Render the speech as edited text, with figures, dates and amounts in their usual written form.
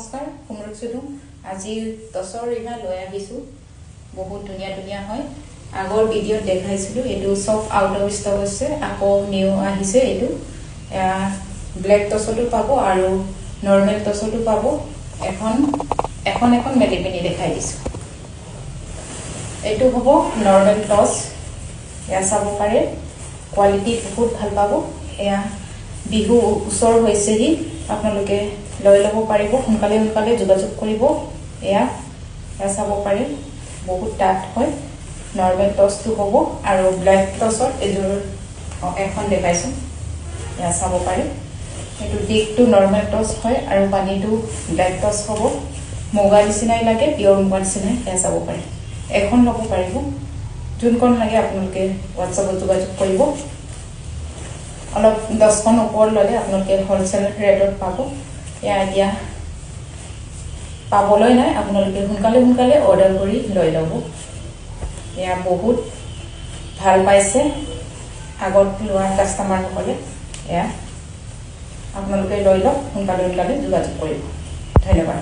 নমস্কাৰ কুমৰুক চুদুম আজি টছৰ ৰিহা লৈ আহিছো বহুত ধুনীয়া হয় আগৰ ভিডিঅ'ত দেখাইছিলো এটো সব আউট অফ ষ্টক আছে আকৌ নিউ আহিছে এটো ব্ল্যাক টছটো পাবো আৰু নরমাল টছটো পাবো এখন মেলি পিনি দেখাই দিছো এটো হবো নরমাল টছ ইয়া চাব পাৰে কোৱালিটি বহুত ভাল পাবো এয়া বিহু উছৰ হৈছেহি আপোনালোকে লৈ লব পাৰিব সোনকালে যোগাযোগ কৰিব এয়া চাব পাৰে বহুত ডাঠ হয় নৰমাল টছটো হ'ব আৰু ব্ল্যাক টছৰ এজোৰ এখন দেখাইছো এয়া চাব পাৰে এটো দিকটো নৰমাল টছ হয় আৰু পানীটো ব্ল্যাক টছ হ'ব মুগা নিচিনাই লাগে পিওৰ মুগা নিচিনাই এয়া চাব পাৰে এখন লব পাৰিব যোনখন লাগে আপোনালোকে WhatsApp যোগাযোগ কৰিব অলপ 10 খন ওপৰ ললে আপোনালোকে হোলসেল ৰেটত পাব ইয়া পাবলৈ নাই আপোনালোকে সোনকালে অৰ্ডাৰ কৰি লৈ লব ইয়া বহুত ভাল পাইছে আগত লোৱা কাস্টমাৰ সকলে ইয়া আপোনালোকে লৈ লওক সোনকালে যোগাযোগ কৰিব ধন্যবাদ